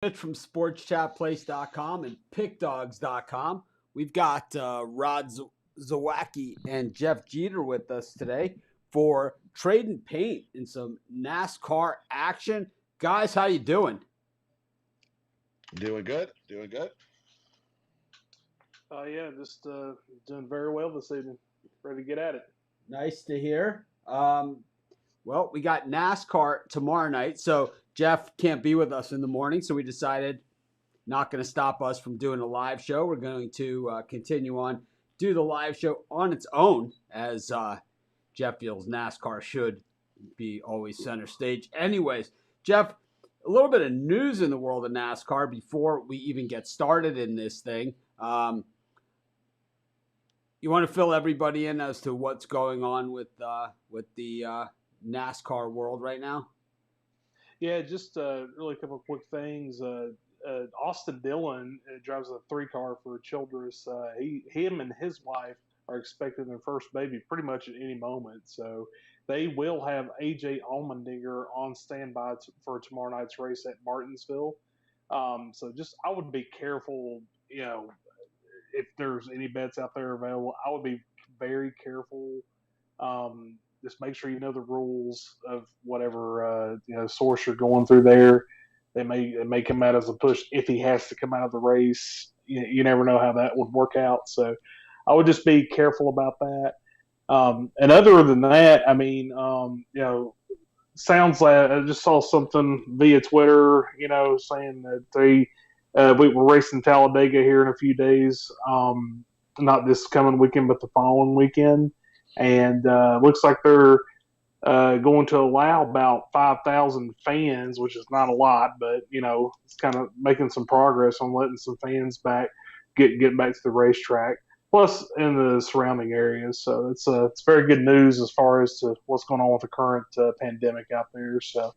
Mitch from SportsChatPlace.com and PickDogs.com. We've got Rod Zawacki and Jeff Jeter with us today for Trade and Paint and some NASCAR action. Guys, how you doing? Doing good. Doing good. Yeah, just doing very well this evening. Ready to get at it. Nice to hear. Well, we got NASCAR tomorrow night, so Jeff can't be with us in the morning, so we decided not going to stop us from doing a live show. We're going to continue on, do the live show on its own, as Jeff feels NASCAR should be always center stage. Anyways, Jeff, a little bit of news in the world of NASCAR before we even get started in this thing. You want to fill everybody in as to what's going on with the NASCAR world right now? Yeah, just really a couple of quick things. Austin Dillon drives a 3-car for Childress. Him and his wife are expecting their first baby pretty much at any moment. So they will have AJ Allmendinger on standby for tomorrow night's race at Martinsville. So just I would be careful, if there's any bets out there available, I would be very careful. Just make sure you know the rules of whatever source you're going through there. They may come out as a push if he has to come out of the race. You never know how that would work out. So I would just be careful about that. And other than that, I mean, sounds like I just saw something via Twitter, saying that we were racing Talladega here in a few days. Not this coming weekend, but the following weekend. And looks like they're going to allow about 5,000 fans, which is not a lot, but it's kind of making some progress on letting some fans get back to the racetrack, plus in the surrounding areas. So it's very good news as far as to what's going on with the current pandemic out there. So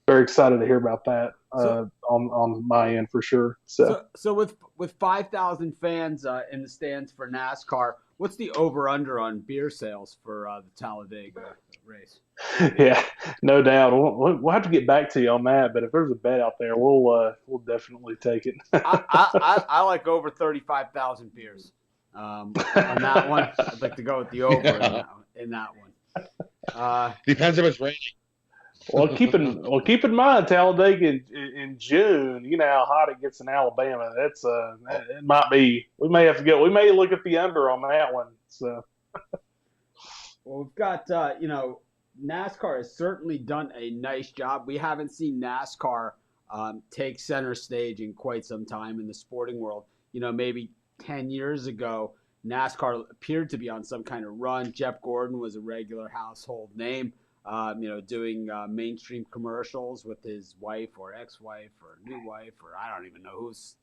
very excited to hear about that on my end for sure. So with 5,000 fans in the stands for NASCAR, what's the over/under on beer sales for the Talladega race? Yeah, no doubt. We'll have to get back to you on that. But if there's a bet out there, we'll definitely take it. I like over 35,000 beers on that one. I'd like to go with the over in that one. Depends if it's raining. Well, keep in mind Talladega in June. You know how hot it gets in Alabama. That's it might be. We may have to go. We may look at the under on that one. So. Well, we've got NASCAR has certainly done a nice job. We haven't seen NASCAR take center stage in quite some time in the sporting world. Maybe 10 years ago, NASCAR appeared to be on some kind of run. Jeff Gordon was a regular household name. Doing mainstream commercials with his wife or ex-wife or new wife, or I don't even know who's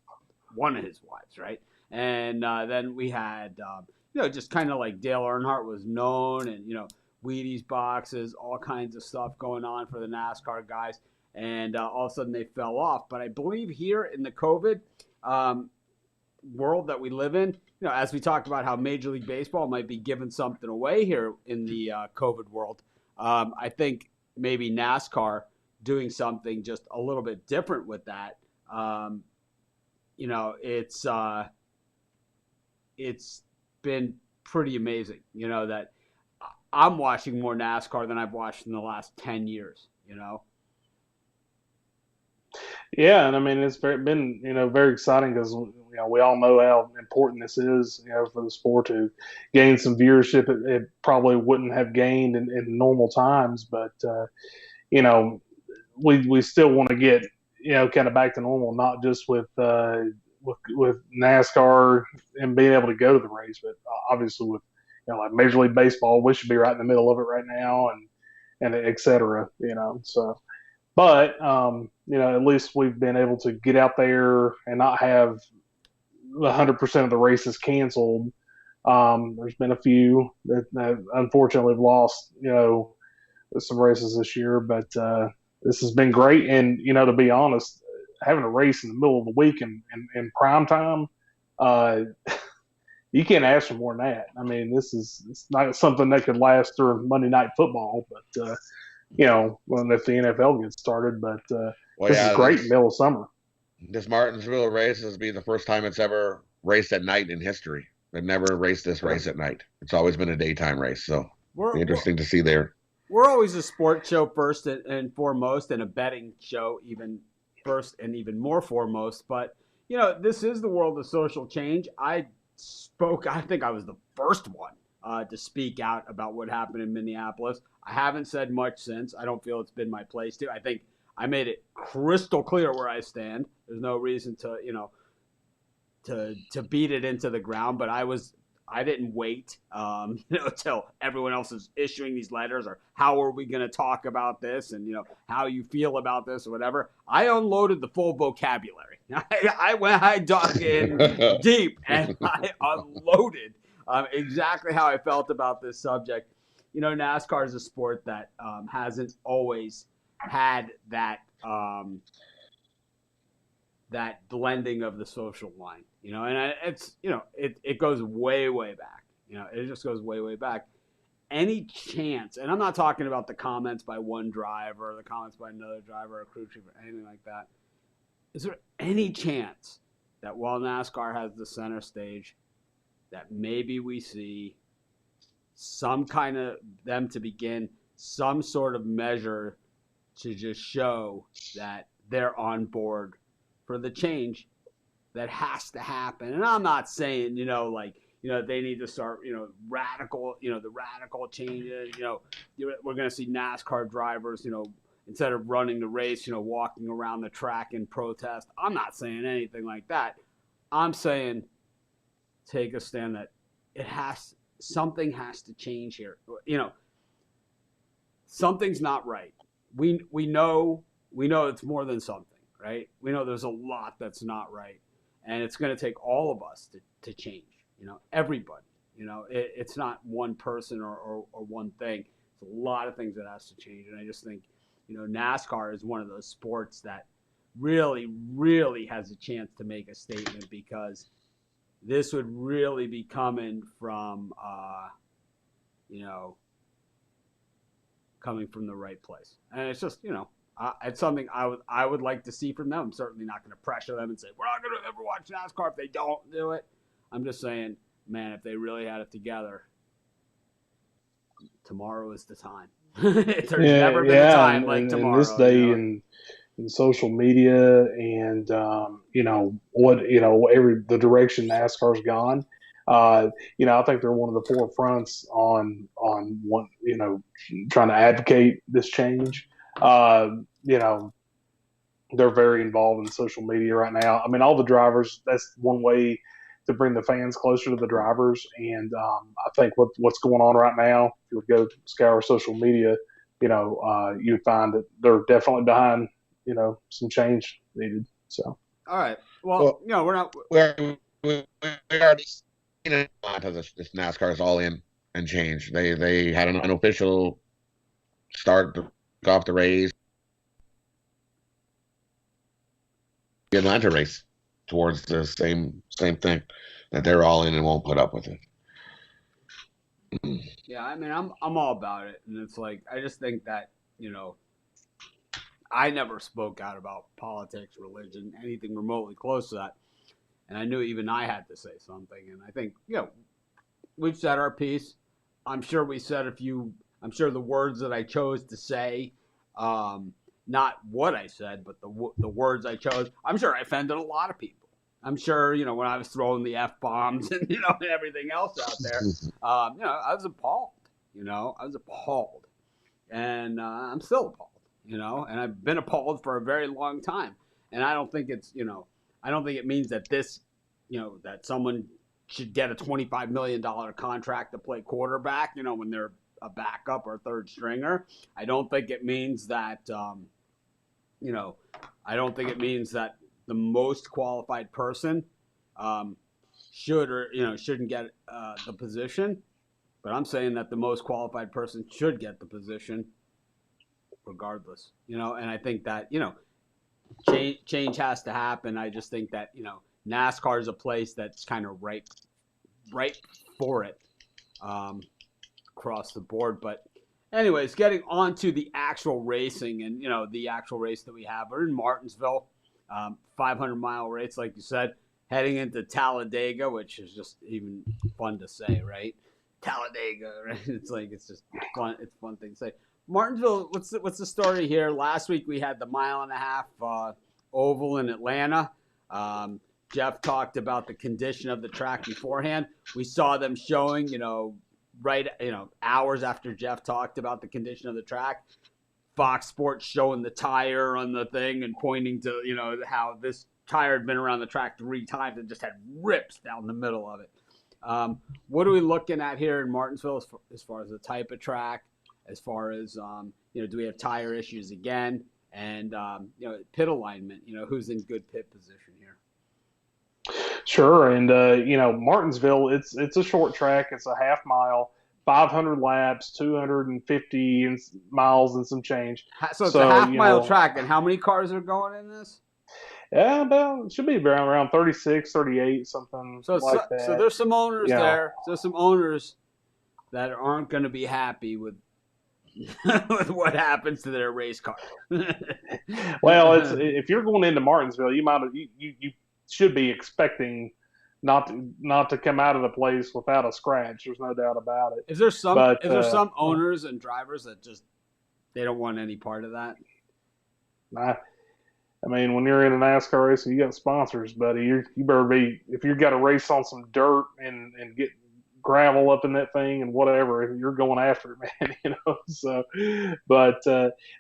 one of his wives, right? And then we had, just kind of like Dale Earnhardt was known, and, Wheaties boxes, all kinds of stuff going on for the NASCAR guys. And all of a sudden they fell off. But I believe here in the COVID world that we live in, as we talked about how Major League Baseball might be giving something away here in the COVID world, I think maybe NASCAR doing something just a little bit different with that. It's been pretty amazing, that I'm watching more NASCAR than I've watched in the last 10 years, Yeah, and I mean it's been very exciting because we all know how important this is for the sport to gain some viewership. It probably wouldn't have gained in normal times, but we still want to get kind of back to normal, not just with NASCAR and being able to go to the race, but obviously with like Major League Baseball, we should be right in the middle of it right now, and et cetera. So. But at least we've been able to get out there and not have 100% of the races canceled. There's been a few that unfortunately have lost, some races this year, but this has been great. And to be honest, having a race in the middle of the week in prime time, you can't ask for more than that. I mean, it's not something that could last through Monday Night Football, but if the NFL gets started, but this is great in the middle of summer. This Martinsville race is be the first time it's ever raced at night in history. They've never raced this race at night. It's always been a daytime race, so We're be we're, interesting to see there. we're always a sports show first and foremost, and a betting show even first and even more foremost. But this is the world of social change. I spoke. I think I was the first one to speak out about what happened in Minneapolis. I haven't said much since. I don't feel it's been my place to. I think I made it crystal clear where I stand. There's no reason to to beat it into the ground. But I didn't wait, till everyone else is issuing these letters or how are we going to talk about this and how you feel about this or whatever. I unloaded the full vocabulary. I dug in deep and I unloaded exactly how I felt about this subject. NASCAR is a sport that hasn't always had that blending of the social line, and it's it goes way back. It just goes way back. Any chance, and I'm not talking about the comments by one driver or the comments by another driver or crew chief or anything like that. Is there any chance that while NASCAR has the center stage, that maybe we see some kind of them to begin some sort of measure to just show that they're on board for the change that has to happen? And I'm not saying, they need to start, radical, the radical changes. We're going to see NASCAR drivers, instead of running the race, walking around the track in protest. I'm not saying anything like that. I'm saying take a stand that something has to change here. Something's not right. We know it's more than something. Right? We know there's a lot that's not right, and it's going to take all of us to change. Everybody. It's not one person or one thing. It's a lot of things that has to change, and I just think, NASCAR is one of those sports that really has a chance to make a statement, because this would really be coming from, coming from the right place, and it's just, it's something I would like to see from them. I'm certainly not going to pressure them and say we're not going to ever watch NASCAR if they don't do it. I'm just saying, man, if they really had it together, tomorrow is the time. There's never been a time like in this tomorrow. day in social media and every the direction NASCAR's gone. I think they're one of the forefronts on one trying to advocate this change. You know, they're very involved in social media right now. I mean, all the drivers. That's one way to bring the fans closer to the drivers. And I think what's going on right now, if you would go scour social media, you'd find that they're definitely behind, some change needed. So, All right. Well, Well, we're not. we already seen it. This NASCAR is all in and change. They had an unofficial start to kick off the race, the Atlanta race, towards the same thing, that they're all in and won't put up with it. Yeah, I mean, I'm all about it, and it's like I just think that I never spoke out about politics, religion, anything remotely close to that, and I knew even I had to say something, and I think we've said our piece. I'm sure we said a few. I'm sure the words that I chose to say, not what I said, but the words I chose. I'm sure I offended a lot of people. I'm sure when I was throwing the f bombs and and everything else out there, I was appalled. I was appalled, and I'm still appalled. And I've been appalled for a very long time. And I don't think I don't think it means that that someone should get a $25 million contract to play quarterback, when they're a backup or third stringer. I don't think it means that, I don't think it means that the most qualified person should or shouldn't get the position. But I'm saying that the most qualified person should get the position, regardless. And I think that change has to happen. I just think that NASCAR is a place that's kind of ripe for it, across the board. But anyways, getting on to the actual racing and the actual race that we have. We're in Martinsville. 500-mile race, like you said, heading into Talladega, which is just even fun to say, right? Talladega, right? It's just fun. It's a fun thing to say. Martinsville, what's the story here? Last week we had the mile-and-a-half oval in Atlanta. Jeff talked about the condition of the track beforehand. We saw them showing, hours after Jeff talked about the condition of the track, Fox Sports showing the tire on the thing and pointing to, how this tire had been around the track 3 times and just had rips down the middle of it. What are we looking at here in Martinsville as far as the type of track, as far as, do we have tire issues again? And, pit alignment, who's in good pit position here? Sure. And, Martinsville, it's a short track. It's a half mile, 500 laps, 250 miles and some change. So it's a half-mile track, and how many cars are going in this? Yeah, about it should be around 36, 38, something like that. So there's some owners there. So some owners that aren't going to be happy with with what happens to their race car. Well, if you're going into Martinsville, you should be expecting not to come out of the place without a scratch. There's no doubt about it. Is there some owners and drivers that just they don't want any part of that? I mean, when you're in a NASCAR race, you got sponsors, buddy. You better be, if you've got to race on some dirt and get gravel up in that thing and whatever, you're going after it, man. So, but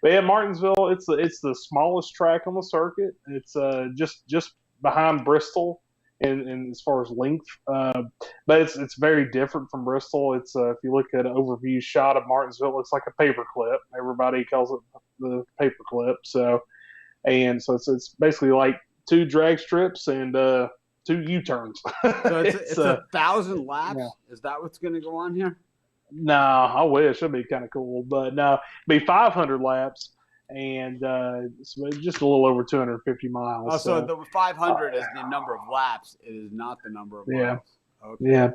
yeah, Martinsville, it's the smallest track on the circuit. It's just behind Bristol in as far as length, but it's very different from Bristol. It's if you look at an overview shot of Martinsville, it looks like a paperclip. Everybody calls it the paperclip. So it's basically like 2 drag strips and 2 U-turns. So it's 1,000 laps? Yeah. Is that what's going to go on here? No, I wish. That'd be kind of cool. But no, it'd be 500 laps and so just a little over 250 miles. Oh, so the 500 is the number of laps. It is not the number of laps. Okay. Yeah.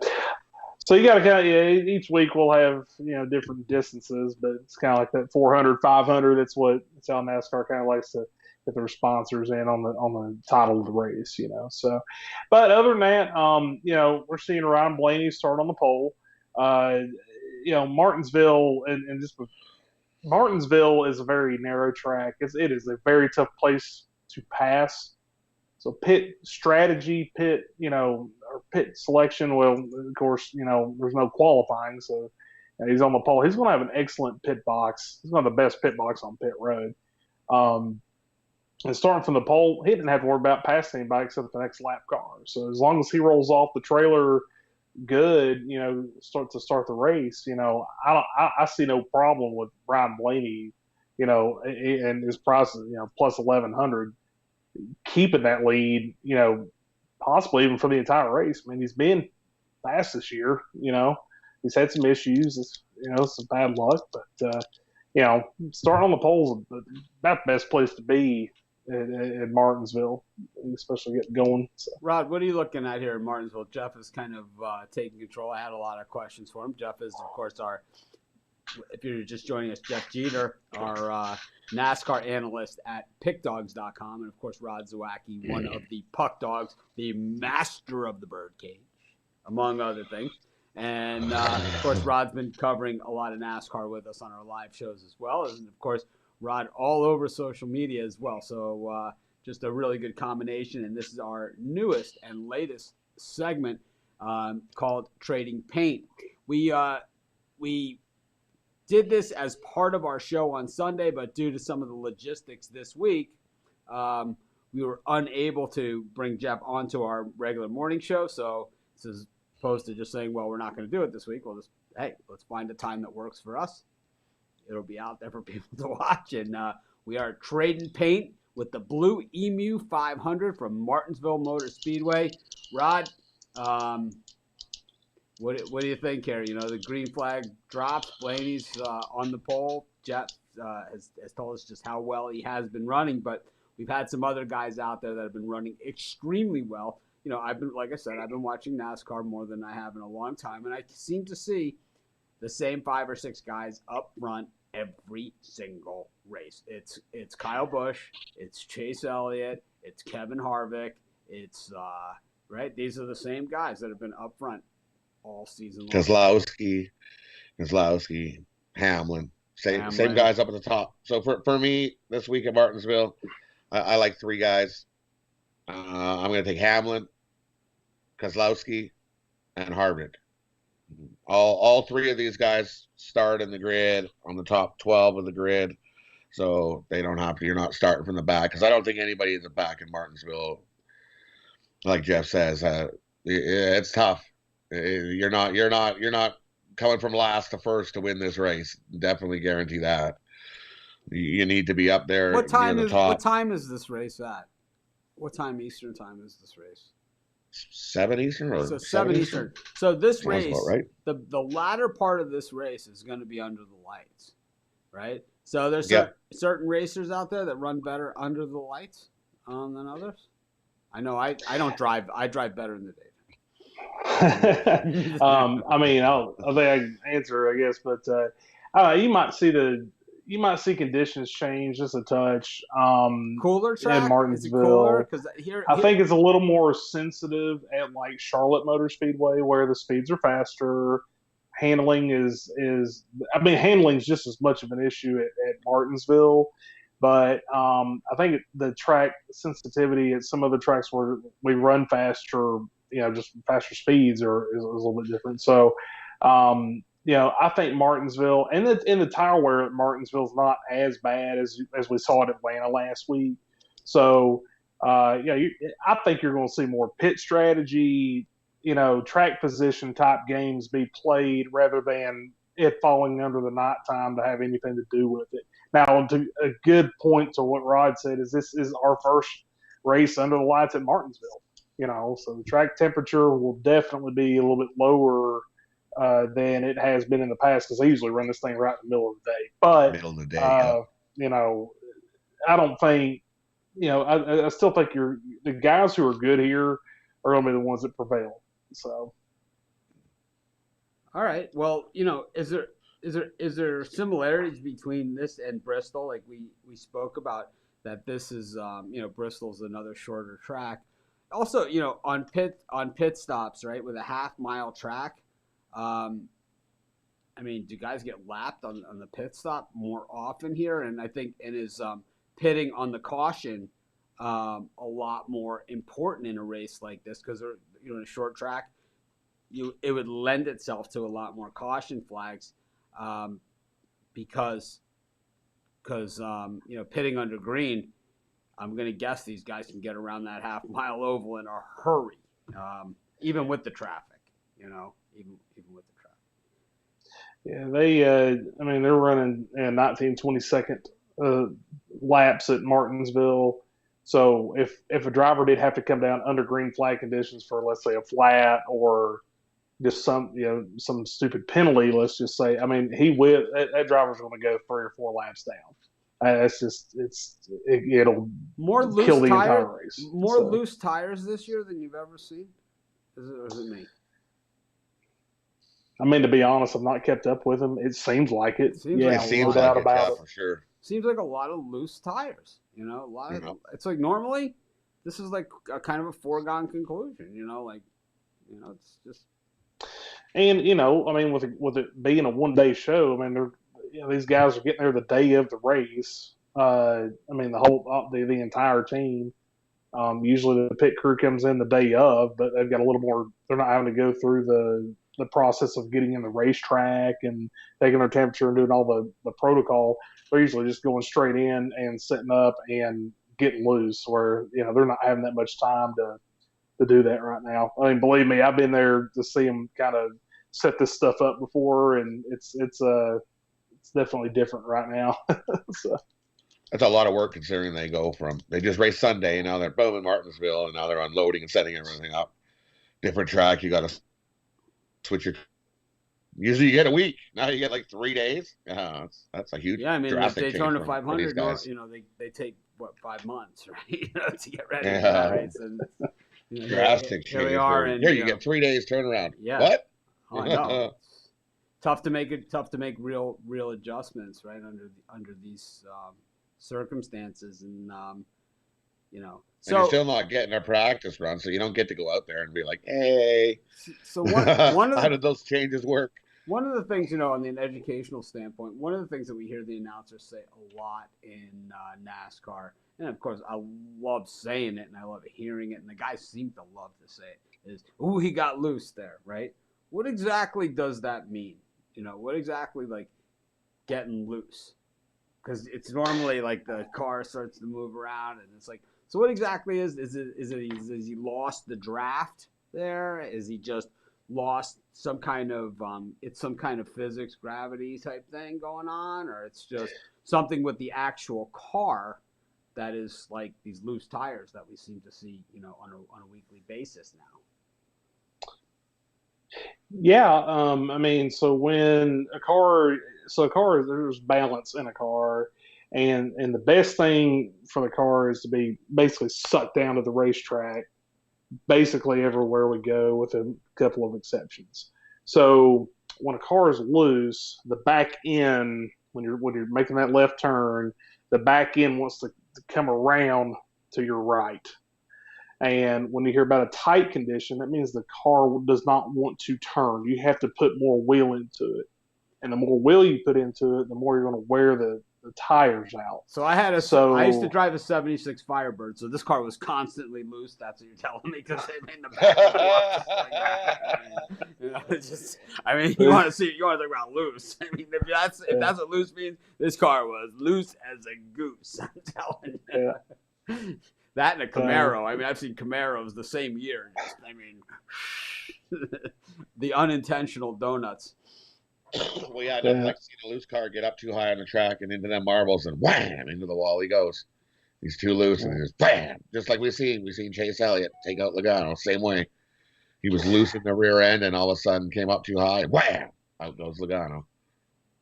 So you got to kind of, each week we'll have, different distances, but it's kind of like that 400, 500. That's how NASCAR kind of likes to get their sponsors in on the title of the race, So, but other than that, we're seeing Ryan Blaney start on the pole. Martinsville and just Martinsville is a very narrow track. It is a very tough place to pass. So pit strategy, pit selection. Well, of course, there's no qualifying, so he's on the pole. He's going to have an excellent pit box. He's one of the best pit box on pit road. And starting from the pole, he didn't have to worry about passing anybody except the next lap car. So as long as he rolls off the trailer good, start the race, I see no problem with Ryan Blaney, and his price is, plus 1,100, keeping that lead, possibly even for the entire race. I mean, he's been fast this year, he's had some issues, some bad luck, but, starting on the poles is about the best place to be in Martinsville, especially getting going. So. Rod, what are you looking at here in Martinsville? Jeff is kind of taking control. I had a lot of questions for him. Jeff is, of course, if you're just joining us, Jeff Jeter, our NASCAR analyst at pickdogs.com. And, of course, Rod Zawacki, one of the puck dogs, the master of the birdcage, among other things. And, of course, Rod's been covering a lot of NASCAR with us on our live shows as well. And, of course, Rod all over social media as well. So just a really good combination. And this is our newest and latest segment called Trading Paint. We did this as part of our show on Sunday, but due to some of the logistics this week, we were unable to bring Jeff onto our regular morning show. So this is opposed to just saying, well, we're not going to do it this week. We'll just, let's find a time that works for us. It'll be out there for people to watch. And we are trading paint with the Blue Emu 500 from Martinsville Motor Speedway. Rod, what do you think here? The green flag drops. Blaney's on the pole. Jeff has told us just how well he has been running, but we've had some other guys out there that have been running extremely well. I've been watching NASCAR more than I have in a long time, and I seem to see the same 5 or 6 guys up front every single race. It's Kyle Busch, it's Chase Elliott, it's Kevin Harvick, it's right. These are the same guys that have been up front all season long. Keselowski, Hamlin, same Hamlin. guys up at the top. So for me this week at Martinsville, I like three guys. I'm going to take Hamlin, Keselowski, and Harvick. All three of these guys start in the grid on the top 12 of the grid, so they don't have to. You're not starting from the back because I don't think anybody in the back in Martinsville, like Jeff says, it's tough. You're not coming from last to first to win this race. Definitely guarantee that. You need to be up there near the top. What time is this race at? What time Eastern time is this race? 7 Eastern or so 7 Eastern. So this Sounds race, about right. the latter part of this race is going to be under the lights, right? So there's certain racers out there that run better under the lights than others. I know I don't drive. I drive better in the day. I mean, I think I can answer, I guess, but you might see conditions change just a touch. Cooler track in Martinsville. Cooler? Because I think it's a little more sensitive at like Charlotte Motor Speedway, where the speeds are faster. Handling handling is just as much of an issue at Martinsville. But I think the track sensitivity at some other tracks where we run faster, just faster speeds is a little bit different. So, I think Martinsville and the tire wear at Martinsville is not as bad as we saw at Atlanta last week. So, I think you're going to see more pit strategy, track position type games be played rather than it falling under the nighttime to have anything to do with it. Now, to a good point to what Rod said is this is our first race under the lights at Martinsville. So the track temperature will definitely be a little bit lower than it has been in the past because they usually run this thing right in the middle of the day. But middle of the day, I don't think I still think the guys who are good here are going to be the ones that prevail. So, all right. Well, is there similarities between this and Bristol? Like we spoke about that. This is Bristol's another shorter track. Also, on pit stops, right, with a half-mile track. Do guys get lapped on the pit stop more often here? And I think is pitting on the caution a lot more important in a race like this because in a short track, it would lend itself to a lot more caution flags because pitting under green. I'm going to guess these guys can get around that half-mile oval in a hurry, even with the traffic, even with the traffic. Yeah, they're running 19-22nd laps at Martinsville. So if a driver did have to come down under green flag conditions for, let's say, a flat or just some stupid penalty, let's just say, that driver's going to go 3 or 4 laps down. It'll kill the entire race. Loose tires this year than you've ever seen? Or is it me? To be honest, I've not kept up with them. It seems like it. No doubt about it. For sure. Seems like a lot of loose tires. A lot of. It's like normally, this is like a kind of a foregone conclusion. It's just. And with it being a 1-day show, these guys are getting there the day of the race. The entire team. Usually the pit crew comes in the day of, but they've got a little more. They're not having to go through the process of getting in the racetrack and taking their temperature and doing all the protocol. They're usually just going straight in and setting up and getting loose. Where they're not having that much time to do that right now. Believe me, I've been there to see them kind of set this stuff up before, and it's definitely different right now. So. That's a lot of work considering they just raced Sunday and now they're boom in Martinsville and now they're unloading and setting everything up. Different track, you got to switch your. Usually you get a week. Now you get like 3 days. That's a huge. Yeah, drastic Daytona change 500. They take 5 months, right? To get ready for Yeah. that race. And Drastic here change. we are, and you get 3 days turnaround. Yeah. What? Oh, I know. Tough to make real adjustments, right, under these circumstances, and and you're So, still not getting a practice run, so you don't get to go out there and be like, "Hey, so one of how the did those changes work?" one of the things, on an educational standpoint, one of the things that we hear the announcers say a lot in NASCAR, and of course I love saying it and I love hearing it, and the guys seem to love to say it, is, "Ooh, he got loose there," right? What exactly does that mean? What exactly, like, getting loose? Because it's normally like the car starts to move around, and it's like, so what exactly is he lost the draft there? Is he just lost some kind of it's some kind of physics gravity type thing going on, or it's just something with the actual car that is like these loose tires that we seem to see on a weekly basis now? Yeah, I mean, so when a car, there's balance in a car, and the best thing for the car is to be basically sucked down to the racetrack, basically everywhere we go, with a couple of exceptions. So when a car is loose, the back end, when you're making that left turn, the back end wants to come around to your right. And when you hear about a tight condition, that means the car does not want to turn. You have to put more wheel into it. And the more wheel you put into it, the more you're going to wear the tires out. So I used to So, drive a '76 Firebird, so this car was constantly loose. That's what you're telling me, because I mean the back end was like that. It's just, I mean, you want to talk about loose. I mean, if yeah, that's what loose means, this car was loose as a goose. I'm telling yeah. you. That and a So, Camaro. I mean, I've seen Camaros the same year. Just, I mean, the unintentional donuts. Well, yeah, nothing yeah. like seeing a loose car get up too high on the track and into them marbles and wham into the wall he goes. He's too loose and just bam, just like we seen Chase Elliott take out Logano, same way. He was loose in the rear end and all of a sudden came up too high, wham, out goes Logano.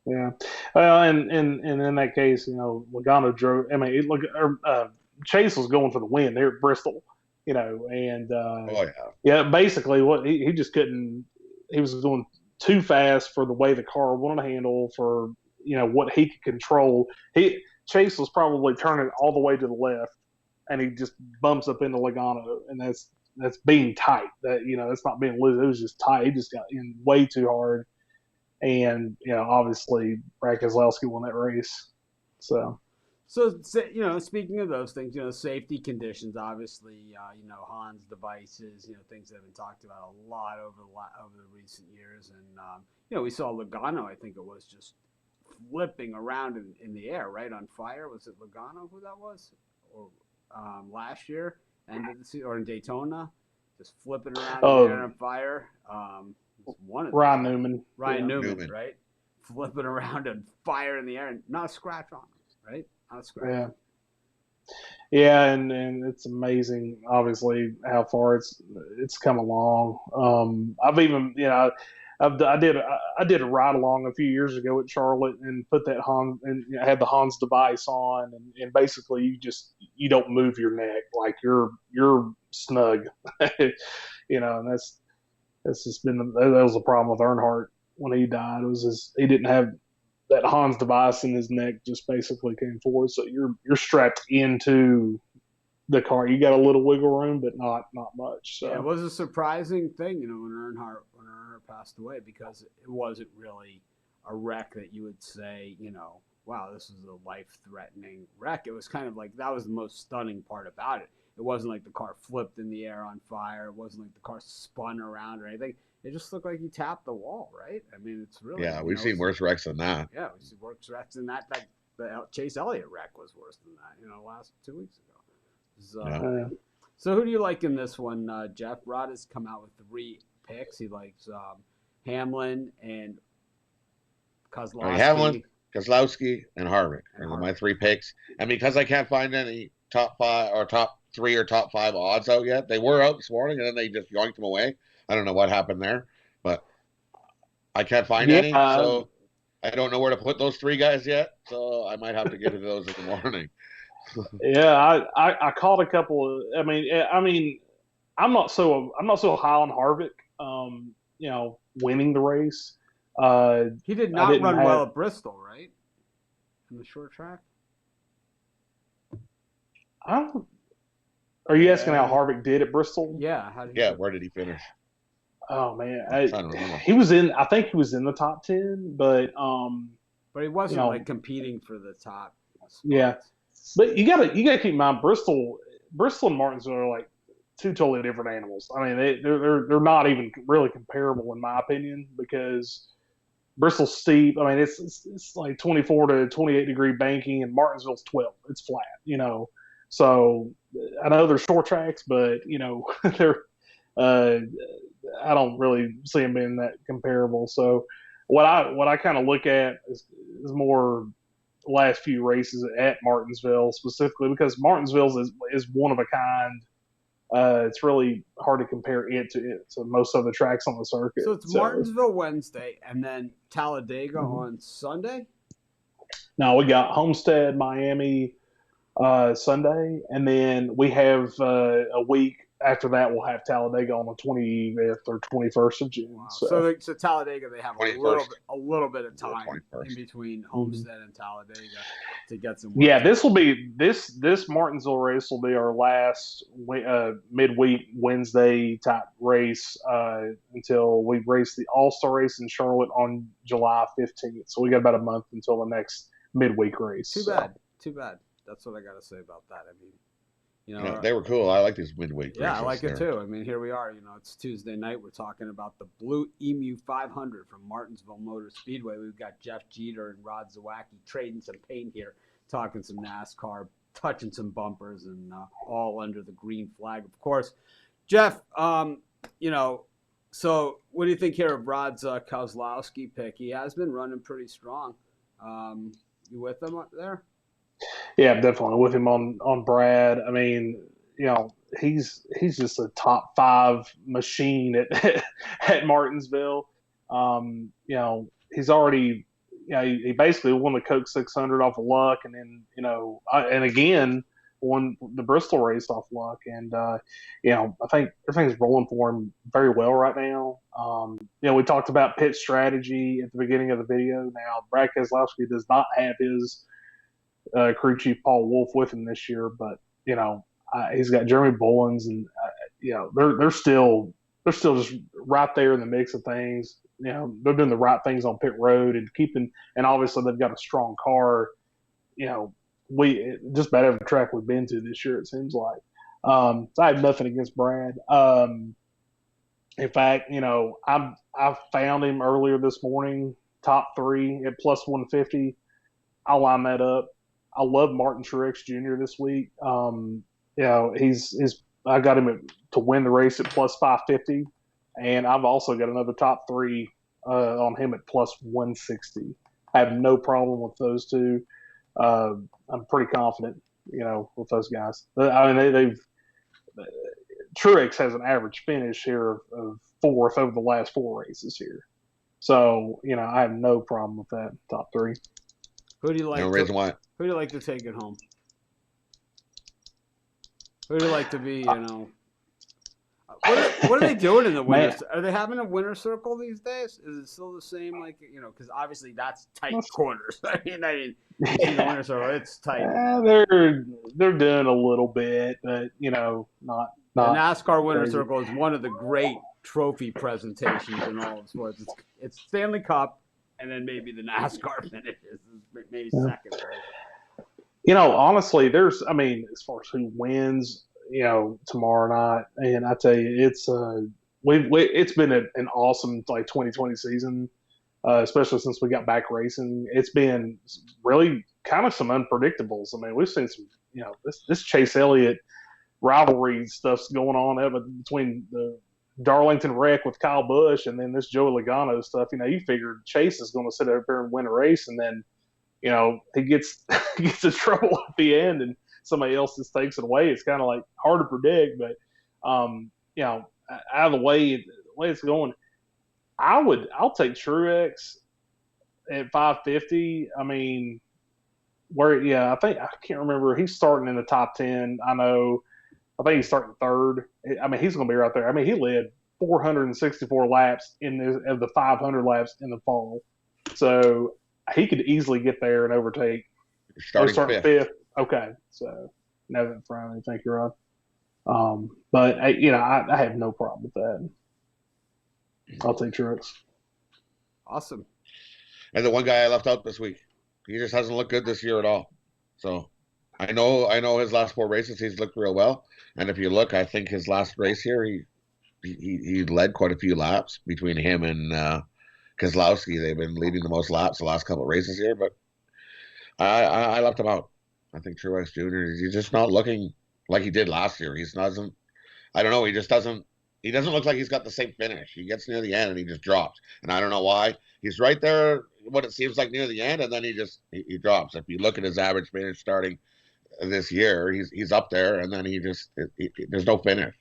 Yeah. Well, and in that case, Logano drove. I mean, Chase was going for the win there at Bristol, and Oh yeah, yeah, basically what he just couldn't. He was going too fast for the way the car wanted to handle, for what he could control. Chase was probably turning all the way to the left, and he just bumps up into Logano, and that's being tight. That's not being loose. It was just tight. He just got in way too hard, and obviously Brad Keselowski won that race. So So, speaking of those things, safety conditions, obviously, Han's devices, things that have been talked about a lot over the recent years, and we saw Logano. I think it was just flipping around in the air, right, on fire. Was it Logano who that was, or last year, or in Daytona, just flipping around in the air oh, on fire. One of Ryan those, Newman, Ryan yeah, Newman, right, flipping around and fire in the air, and not a scratch on him, right? Not a scratch. yeah, yeah, and it's amazing, obviously, how far it's come along. I've even I did a ride along a few years ago at Charlotte, and put that Han and had the Hans device on, and basically you don't move your neck, like you're snug, and that's just been that was a problem with Earnhardt when he died. It was he didn't have that Hans device in his neck, just basically came forward. So you're strapped into the car. You got a little wiggle room, but not much. Yeah, it So was a surprising thing, when Earnhardt passed away, because it wasn't really a wreck that you would say, wow, this is a life-threatening wreck. It was kind of like, that was the most stunning part about it. It wasn't like the car flipped in the air on fire. It wasn't like the car spun around or anything. It just looked like he tapped the wall, right? I mean, it's really, yeah, we've seen worse wrecks than that. yeah, we see worse wrecks than that. The Chase Elliott wreck was worse than that, last 2 weeks ago. Yeah. So who do you like in this one, Jeff? Rod has come out with 3 picks. He likes Hamlin and Hamlin, Kozlowski. Keselowski, and Harvick are my 3 picks. And because I can't find any top 5 or top 3 or top 5 odds out yet, they were out this morning and then they just yoinked them away. I don't know what happened there, but I can't find any, yeah, so I don't know where to put those 3 guys yet. So I might have to get to those in the morning. yeah. I caught a couple. I mean, I'm not so high on Harvick. Winning the race. He did I not didn't run well have. at Bristol, right? In the short track. I don't. Are you asking how Harvick did at Bristol? Yeah, how did he Yeah, do? where did he finish? Oh man, I'm trying to remember. he was in. I think he was in the top 10, but But he you wasn't like know, competing for the top yeah. spots. But you gotta keep in mind Bristol and Martinsville are like two totally different animals. I mean, they're not even really comparable in my opinion because Bristol's steep. I mean, it's like 24 to 28-degree banking, and Martinsville's 12. It's flat, So I know they're short tracks, but they're uh, I don't really see them being that comparable. So what I kind of look at is more last few races at Martinsville specifically because Martinsville is one of a kind. It's really hard to compare it to most other tracks on the circuit. So it's So Martinsville Wednesday and then Talladega mm-hmm. on Sunday. Now we got Homestead, Miami, Sunday, and then we have a week after that. We'll have Talladega on the 20th or 21st of June. Wow. So Talladega, they have 21st. a little bit of time 21st. in between Homestead and Talladega to get some. Yeah, this will be this Martinsville race will be our last midweek Wednesday type race until we race the All-Star race in Charlotte on July 15th. So we got about a month until the next midweek race. Too bad. That's what I got to say about that. I mean, Yeah, they were cool. I like these midweek yeah, races. I like it too. I mean, here we are. It's Tuesday night. We're talking about the Blue Emu 500 from Martinsville Motor Speedway. We've got Jeff Jeter and Rod Zawacki trading some paint here, talking some NASCAR, touching some bumpers, and all under the green flag, of course. Jeff, so what do you think here of Rod's Kozlowski pick? He has been running pretty strong. You with him up there? Yeah, definitely with him on Brad. I mean, he's just a top 5 machine at Martinsville. He's already he basically won the Coke 600 off of luck, and then and again won the Bristol race off luck, and I think everything's rolling for him very well right now. We talked about pit strategy at the beginning of the video. Now Brad Keselowski does not have his crew chief Paul Wolf with him this year, but he's got Jeremy Bullins, and they're still just right there in the mix of things. They're doing the right things on pit road and obviously they've got a strong car. We just about every track we've been to this year, it seems like. So I have nothing against Brad. In fact, I found him earlier this morning, top 3 at plus 150. I'll line that up. I love Martin Truex Jr. this week. I got him to win the race at plus 550, and I've also got another top 3 on him at plus 160. I have no problem with those two. I'm pretty confident, with those guys. I mean, Truex has an average finish here of 4th over the last 4 races here. So, I have no problem with that top 3. Who do you like? No reason why. Who do you like to take it home? Who do you like to be? What are they doing in the winter? Are they having a winter circle these days? Is it still the same? Because obviously that's tight corners. I mean, in the winter circle, it's tight. They're doing a little bit, but not. The NASCAR winter circle is one of the great trophy presentations in all of sports. It's Stanley Cup. And then maybe the NASCAR finishes, maybe second. Honestly, as far as who wins, tomorrow night, and I tell you, it's it's been an awesome 2020 season, especially since we got back racing. It's been really kind of some unpredictables. I mean, we've seen some, this Chase Elliott rivalry stuff's going on between the Darlington wreck with Kyle Busch and then this Joey Logano stuff. You figured Chase is going to sit up there and win a race, and then he gets in trouble at the end and somebody else just takes it away. It's kind of like hard to predict, but out of the way it's going, I'll take Truex at 550. I mean, I can't remember. He's starting in the top 10. I think he's starting 3rd. I mean, he's going to be right there. I mean, he led 464 laps of the 500 laps in the fall. So he could easily get there and overtake. Starting 5th. Okay. So, now that in front of me. Thank you, Rod. But I have no problem with that. I'll take Truex. Awesome. And the one guy I left out this week, he just hasn't looked good this year at all. So I know his last four races he's looked real well. And if you look, I think his last race here he led quite a few laps between him and Keselowski. They've been leading the most laps the last couple of races here, but I left him out. I think Truex Jr. He's just not looking like he did last year. He's doesn't. I don't know. He just doesn't. He doesn't look like he's got the same finish. He gets near the end and he just drops, and I don't know why. He's right there, what it seems like near the end, and then he drops. If you look at his average finish starting this year, he's up there, and then there's no finish,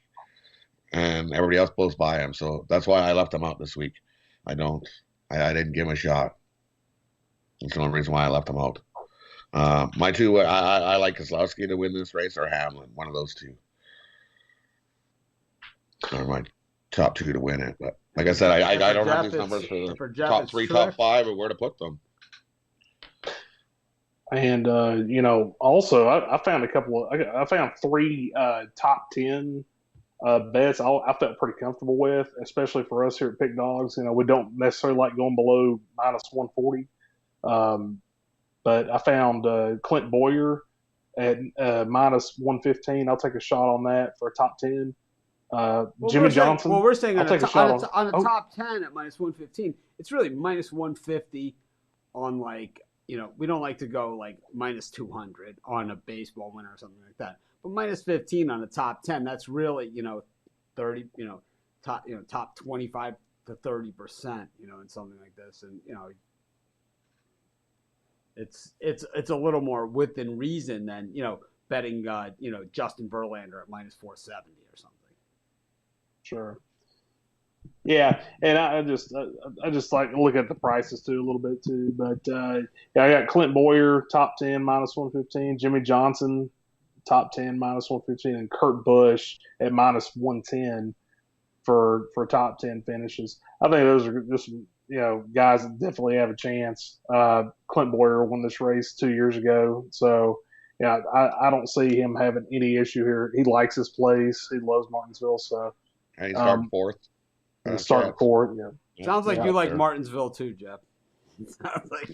and everybody else blows by him. So that's why I left him out this week. I don't. I didn't give him a shot. That's the only reason why I left him out. My two, I like Keselowski to win this race or Hamlin, one of those two. Are my top two to win it. But like I said, I don't have these numbers for the top three, top five, or where to put them. And also I found I found three top 10 bets I felt pretty comfortable with, especially for us here at Pick Dogs. We don't necessarily like going below minus 140. But I found Clint Boyer at minus 115. I'll take a shot on that for a top 10. Jimmy Johnson. We're saying on a on top 10 at minus 115. It's really minus 150 on we don't like to go like minus 200 on a baseball winner or something like that. But minus 15 on the top 10, that's really, 30, top 25 to 30%, in something like this. And, it's a little more within reason than, betting, Justin Verlander at minus 470 or something. Sure. Yeah, and I just like to look at the prices too a little bit too. But I got Clint Boyer top 10 minus 115, Jimmy Johnson top 10 minus 115, and Kurt Busch at minus 110 for top 10 finishes. I think those are just guys that definitely have a chance. Clint Boyer won this race 2 years ago, so yeah, I don't see him having any issue here. He likes his place. He loves Martinsville, so. And he started fourth. Starting fourth, yeah. Sounds like you like Martinsville too, Jeff. Sounds like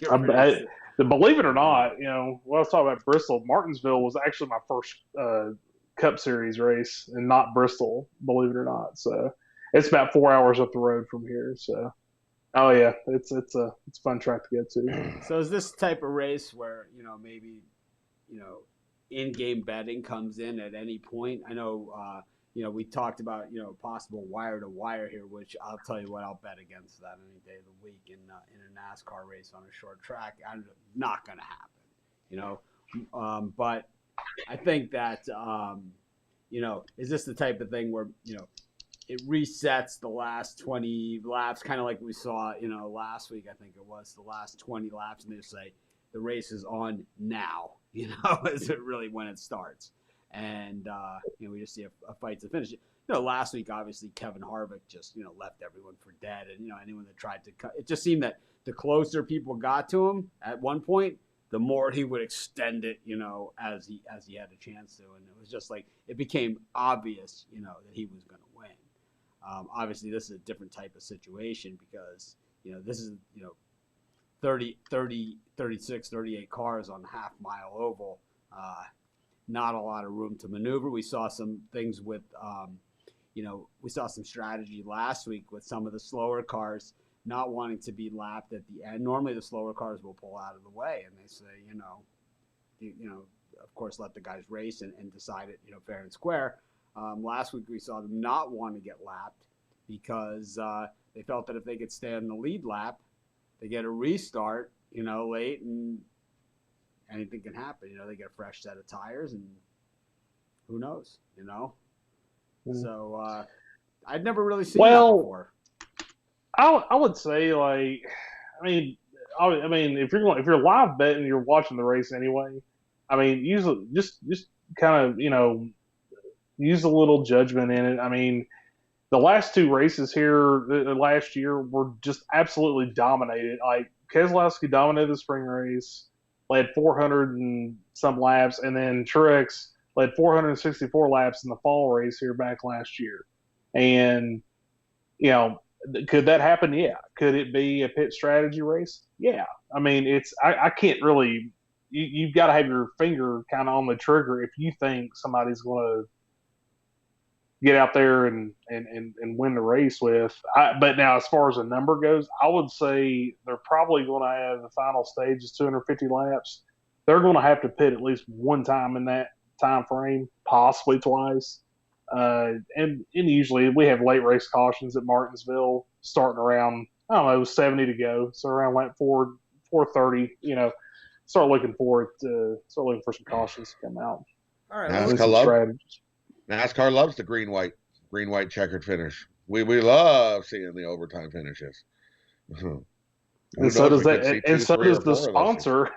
believe it or not, when I was talking about Bristol, Martinsville was actually my first Cup Series race, and not Bristol. Believe it or not, so it's about 4 hours up the road from here. So, oh yeah, it's a fun track to get to. So is this type of race where maybe in-game betting comes in at any point? I know. We talked about, possible wire to wire here, which I'll tell you what, I'll bet against that any day of the week in a NASCAR race on a short track. I'm not going to happen, but I think that, is this the type of thing where, it resets the last 20 laps, kind of like we saw, last week, I think it was the last 20 laps, and they say the race is on now, is it really when it starts? And we just see a fight to finish it. Last week obviously Kevin Harvick just left everyone for dead, and anyone that tried to cut, it just seemed that the closer people got to him at one point, the more he would extend it, as he had a chance to, and it was just like it became obvious, that he was going to win. Obviously, this is a different type of situation because this is 30, 36, 38 cars on half mile oval. Not a lot of room to maneuver. We saw some things with, we saw some strategy last week with some of the slower cars not wanting to be lapped at the end. Normally the slower cars will pull out of the way and they say, of course, let the guys race and decide it, fair and square. Last week we saw them not want to get lapped because they felt that if they could stay on the lead lap, they get a restart, late, and anything can happen. They get a fresh set of tires, and who knows? So I'd never really seen that before. I would say, if you're live betting, you're watching the race anyway. Usually just kind of use a little judgment in it. The last two races here last year were just absolutely dominated. Like Keselowski dominated the spring race, led 400 and some laps, and then Truex led 464 laps in the fall race here back last year. And, you know, could that happen? Yeah. Could it be a pit strategy race? Yeah. I mean, I can't really, you've got to have your finger kind of on the trigger if you think somebody's going to get out there and win the race with. But now, as far as the number goes, I would say they're probably going to have the final stage is 250 laps. They're going to have to pit at least one time in that time frame, possibly twice. And usually we have late race cautions at Martinsville starting around, I don't know, 70 to go. So around lap 430, you know, start looking for some cautions to come out. All right. NASCAR loves the green white checkered finish. We love seeing the overtime finishes. And so does that, and so does the sponsor.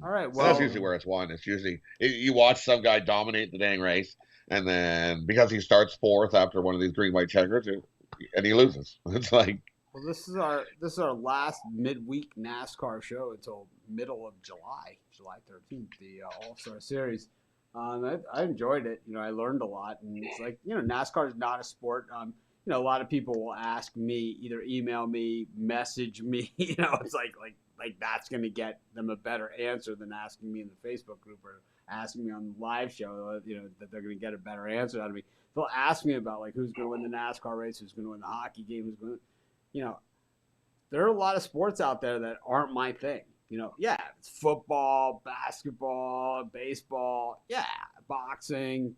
All right. Well, that's usually where it's won. It's usually you watch some guy dominate the dang race, and then because he starts fourth after one of these green white checkers, and he loses. It's like, well, this is our last midweek NASCAR show until middle of July 13th, the All-Star Series. I enjoyed it. You know, I learned a lot, and it's like, you know, NASCAR is not a sport. You know, a lot of people will ask me, either email me, message me. You know, it's like that's going to get them a better answer than asking me in the Facebook group or asking me on the live show. You know, that they're going to get a better answer out of me. They'll ask me about like who's going to win the NASCAR race, who's going to win the hockey game, who's going to, you know, there are a lot of sports out there that aren't my thing. You know, yeah, it's football, basketball, baseball, yeah, boxing.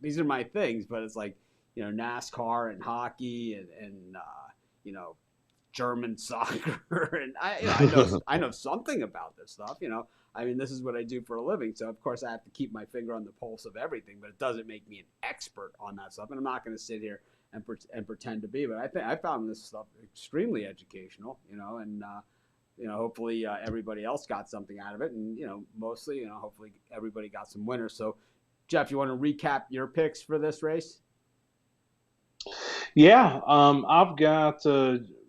These are my things, but it's like, you know, NASCAR and hockey and you know, German soccer, and I know something about this stuff. You know, I mean, this is what I do for a living, so of course I have to keep my finger on the pulse of everything. But it doesn't make me an expert on that stuff, and I'm not going to sit here and pretend to be. But I found this stuff extremely educational. You know, and you know, hopefully everybody else got something out of it, and you know, mostly, you know, hopefully everybody got some winners. So, Jeff, you want to recap your picks for this race? Yeah, I've got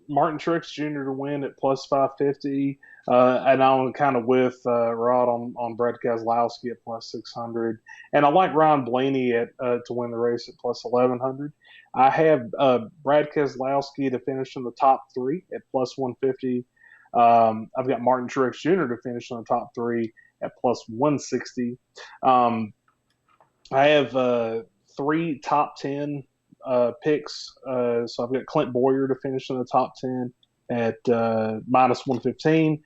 Martin Truex Jr. to win at plus 550, and I'm kind of with Rod on Brad Keselowski at plus 600, and I like Ryan Blaney to win the race at plus 1100. I have Brad Keselowski to finish in the top three at plus 150. I've got Martin Truex Jr. to finish in the top three at plus 160. I have three top 10 picks. So I've got Clint Boyer to finish in the top 10 at minus 115.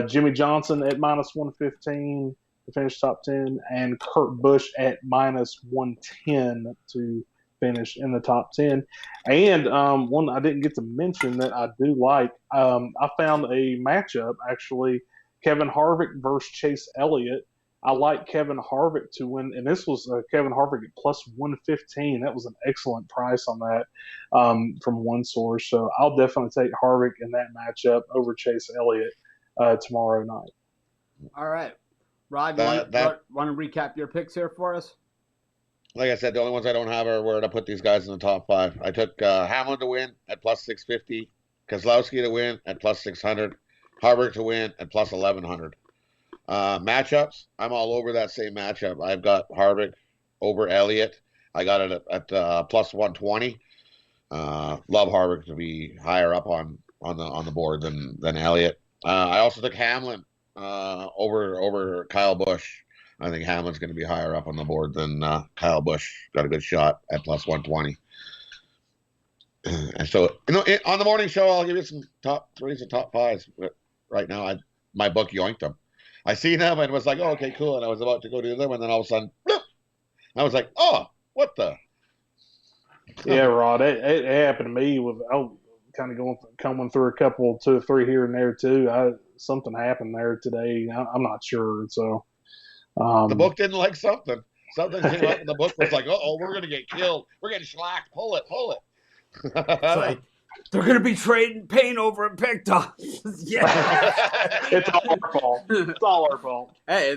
Jimmy Johnson at minus 115 to finish top 10. And Kurt Busch at minus 110 to finish in the top 10. And one I didn't get to mention that I do like, I found a matchup, actually, Kevin Harvick versus Chase Elliott. I like Kevin Harvick to win, and this was Kevin Harvick at plus 115. That was an excellent price on that from one source. So I'll definitely take Harvick in that matchup over Chase Elliott tomorrow night. All right. Rod, want to recap your picks here for us? Like I said, the only ones I don't have are where to put these guys in the top five. I took Hamlin to win at plus 650, Keselowski to win at plus 600, Harvick to win at plus 1100. Matchups, I'm all over that same matchup. I've got Harvick over Elliott. I got it at plus 120. Love Harvick to be higher up on the board than Elliott. I also took Hamlin over Kyle Busch. I think Hamlin's going to be higher up on the board than Kyle Busch. Got a good shot at plus 120. And so, you know, on the morning show, I'll give you some top threes and top fives. But right now, my book yoinked them. I seen them and was like, oh, okay, cool. And I was about to go do them, and then all of a sudden, bloop, I was like, oh, what the? Yeah, Rod, it happened to me with kind of coming through a couple, 2 or 3 here and there too. Something happened there today. I'm not sure. So the book didn't like something. Something came up, and the book was like, oh, we're gonna get killed. We're getting shellacked. Pull it. It's like, they're going to be trading paint over at Picton. Yeah. It's all our fault. It's all our fault. Hey,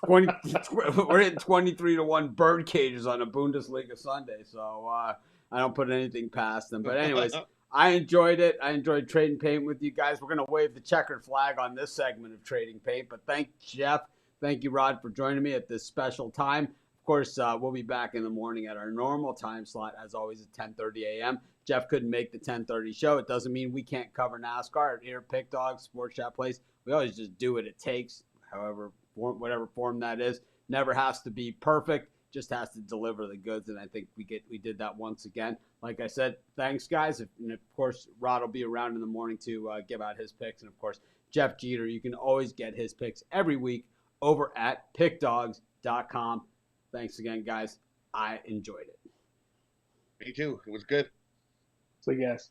we're hitting 23-1 bird cages on a Bundesliga Sunday, so I don't put anything past them. But anyways, I enjoyed it. I enjoyed trading paint with you guys. We're going to wave the checkered flag on this segment of trading paint. But thank Jeff. Thank you, Rod, for joining me at this special time. Of course, we'll be back in the morning at our normal time slot, as always, at 10:30 a.m. Jeff couldn't make the 10:30 show. It doesn't mean we can't cover NASCAR here at Pick Dog Sports Chat Place. We always just do what it takes, however, whatever form that is. Never has to be perfect, just has to deliver the goods, and I think we did that once again. Like I said, thanks, guys. And of course, Rod will be around in the morning to give out his picks. And of course, Jeff Jeter, you can always get his picks every week over at pickdogs.com. Thanks again, guys. I enjoyed it. Me too. It was good. So, yes.